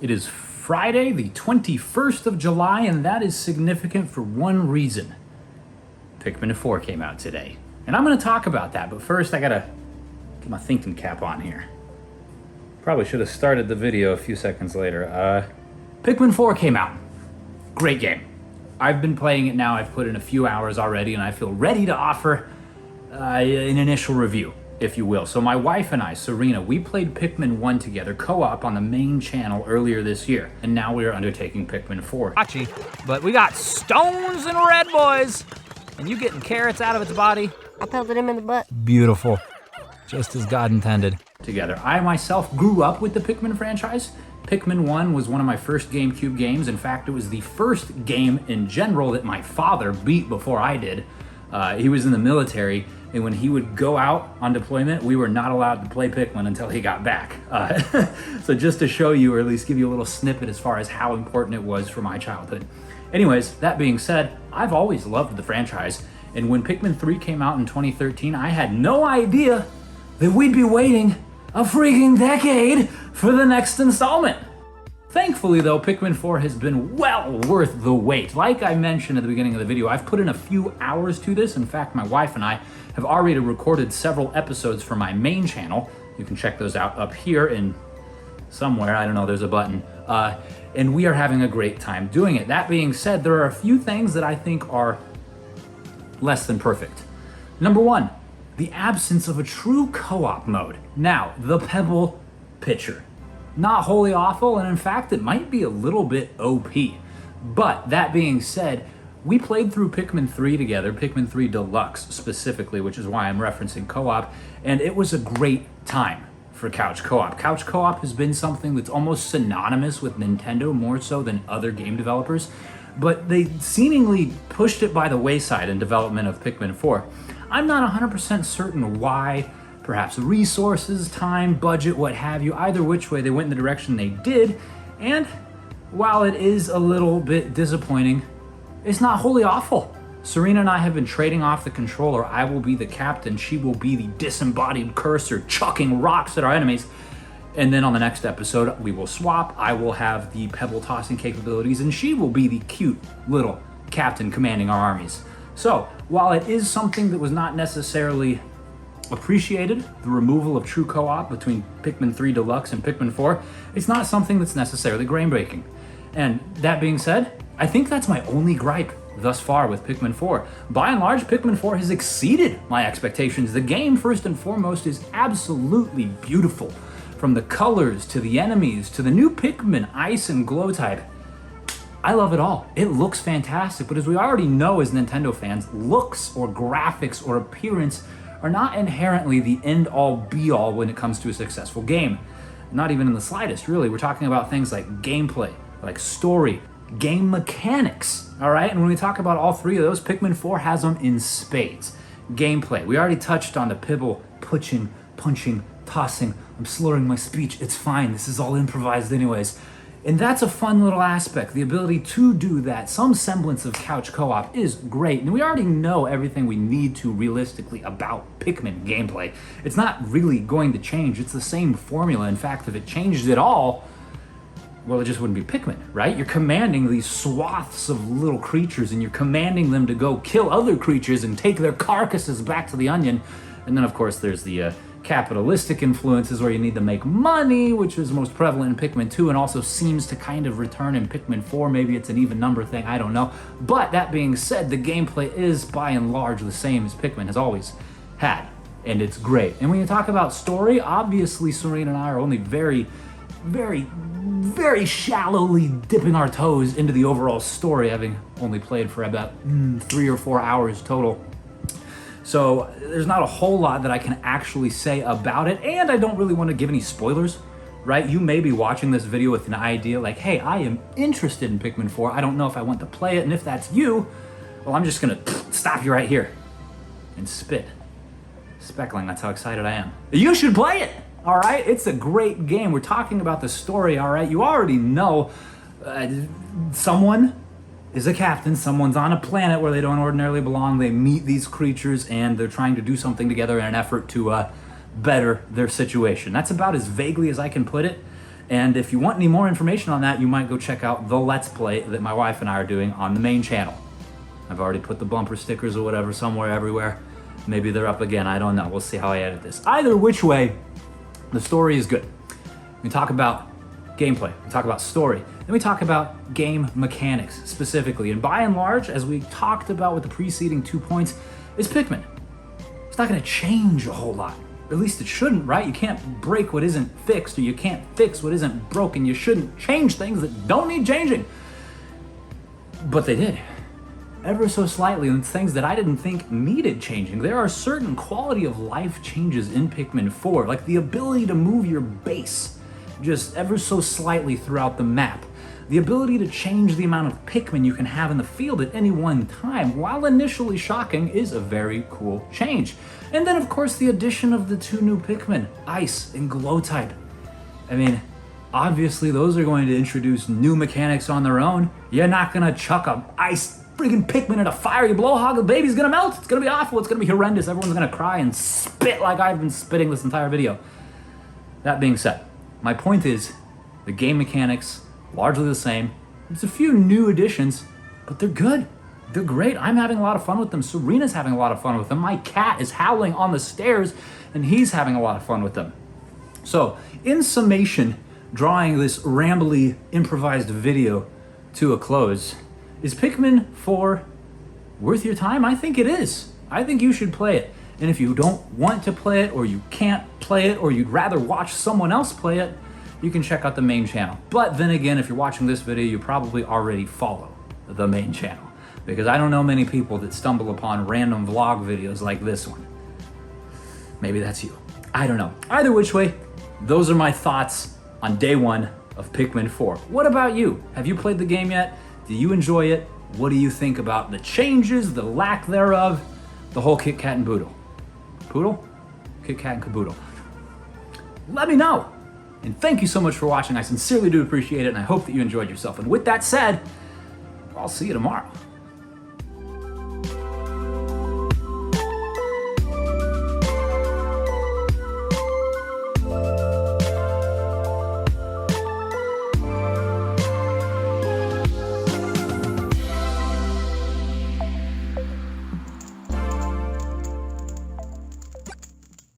It is Friday, the 21st of July, and that is significant for one reason. Pikmin 4 came out today. And I'm going to talk about that, but first I gotta get my thinking cap on here. Probably should have started the video a few seconds later. Pikmin 4 came out. Great game. I've been playing it now, I've put in a few hours already, and I feel ready to offer an initial review, if you will. So my wife and I, Serena, we played Pikmin 1 together, co-op on the main channel earlier this year, and now we are undertaking Pikmin 4. But we got stones and red, boys! And you getting carrots out of its body? I pelted him in the butt. Beautiful. Just as God intended. Together. I myself grew up with the Pikmin franchise. Pikmin 1 was one of my first GameCube games. In fact, it was the first game in general that my father beat before I did. He was in the military, and when he would go out on deployment, we were not allowed to play Pikmin until he got back. So just to show you, or at least give you a little snippet as far as how important it was for my childhood. Anyways, that being said, I've always loved the franchise, and when Pikmin 3 came out in 2013, I had no idea that we'd be waiting a freaking decade for the next installment. Thankfully though, Pikmin 4 has been well worth the wait. Like I mentioned at the beginning of the video, I've put in a few hours to this. In fact, my wife and I have already recorded several episodes for my main channel. You can check those out up here in somewhere, I don't know, there's a button. And we are having a great time doing it. That being said, there are a few things that I think are less than perfect. Number one, the absence of a true co-op mode. Now, the Pebble Pitcher. Not wholly awful, and in fact, it might be a little bit OP. But that being said, we played through Pikmin 3 together, Pikmin 3 Deluxe specifically, which is why I'm referencing co-op, and it was a great time for couch co-op. Couch co-op has been something that's almost synonymous with Nintendo, more so than other game developers, but they seemingly pushed it by the wayside in development of Pikmin 4. I'm not 100% certain why. Perhaps resources, time, budget, what have you. Either which way, they went in the direction they did. And while it is a little bit disappointing, it's not wholly awful. Serena and I have been trading off the controller. I will be the captain. She will be the disembodied cursor chucking rocks at our enemies. And then on the next episode, we will swap. I will have the pebble tossing capabilities, and she will be the cute little captain commanding our armies. So while it is something that was not necessarily appreciated, the removal of true co-op between Pikmin 3 Deluxe and Pikmin 4, it's not something that's necessarily groundbreaking. And that being said, I think that's my only gripe thus far with Pikmin 4. By and large, Pikmin 4 has exceeded my expectations. The game, first and foremost, is absolutely beautiful. From the colors, to the enemies, to the new Pikmin Ice and Glow type. I love it all. It looks fantastic, but as we already know as Nintendo fans, looks or graphics or appearance are not inherently the end-all be-all when it comes to a successful game. Not even in the slightest, really. We're talking about things like gameplay, like story, game mechanics, all right? And when we talk about all three of those, Pikmin 4 has them in spades. Gameplay, we already touched on the pibble, pushing, punching, tossing. I'm slurring my speech, it's fine, this is all improvised anyways. And that's a fun little aspect, the ability to do that. Some semblance of couch co-op is great, and we already know everything we need to realistically about Pikmin gameplay. It's not really going to change, it's the same formula. In fact, if it changed at all, well, it just wouldn't be Pikmin, right? You're commanding these swaths of little creatures, and you're commanding them to go kill other creatures and take their carcasses back to the onion. And then, of course, there's the capitalistic influences where you need to make money, which is most prevalent in Pikmin 2 and also seems to kind of return in Pikmin 4. Maybe it's an even number thing, I don't know. But that being said, the gameplay is by and large the same as Pikmin has always had, and it's great. And when you talk about story, obviously Serena and I are only very shallowly dipping our toes into the overall story, having only played for about 3 or 4 hours total. So there's not a whole lot that I can actually say about it, and I don't really want to give any spoilers, right? You may be watching this video with an idea like, hey, I am interested in Pikmin 4. I don't know if I want to play it, and if that's you, well, I'm just gonna stop you right here and spit. Speckling, that's how excited I am. You should play it, all right? It's a great game. We're talking about the story, all right? You already know someone is a captain, someone's on a planet where they don't ordinarily belong, they meet these creatures and they're trying to do something together in an effort to better their situation. That's about as vaguely as I can put it. And if you want any more information on that, you might go check out the Let's Play that my wife and I are doing on the main channel. I've already put the bumper stickers or whatever somewhere everywhere. Maybe they're up again, I don't know. We'll see how I edit this. Either which way, the story is good. We talk about gameplay, we talk about story, then we talk about game mechanics specifically. And by and large, as we talked about with the preceding 2 points, is Pikmin. It's not gonna change a whole lot. At least it shouldn't, right? You can't break what isn't fixed, or you can't fix what isn't broken. You shouldn't change things that don't need changing. But they did. Ever so slightly, and things that I didn't think needed changing. There are certain quality of life changes in Pikmin 4, like the ability to move your base just ever so slightly throughout the map. The ability to change the amount of Pikmin you can have in the field at any one time, while initially shocking, is a very cool change. And then of course the addition of the 2 new Pikmin, Ice and Glow type. I mean, obviously those are going to introduce new mechanics on their own. You're not gonna chuck a ice friggin' Pikmin in a fiery blowhog, the baby's gonna melt, it's gonna be awful, it's gonna be horrendous, everyone's gonna cry and spit like I've been spitting this entire video. That being said, my point is, the game mechanics, largely the same. There's a few new additions, but they're good. They're great. I'm having a lot of fun with them. Serena's having a lot of fun with them. My cat is howling on the stairs, and he's having a lot of fun with them. So, in summation, drawing this rambly, improvised video to a close, is Pikmin 4 worth your time? I think it is. I think you should play it. And if you don't want to play it, or you can't play it, or you'd rather watch someone else play it, you can check out the main channel. But then again, if you're watching this video, you probably already follow the main channel, because I don't know many people that stumble upon random vlog videos like this one. Maybe that's you. I don't know. Either which way, those are my thoughts on day 1 of Pikmin 4. What about you? Have you played the game yet? Do you enjoy it? What do you think about the changes, the lack thereof, the whole Kit Kat and Boodle? Poodle? Kit Kat and Caboodle. Let me know. And thank you so much for watching. I sincerely do appreciate it, and I hope that you enjoyed yourself. And with that said, I'll see you tomorrow.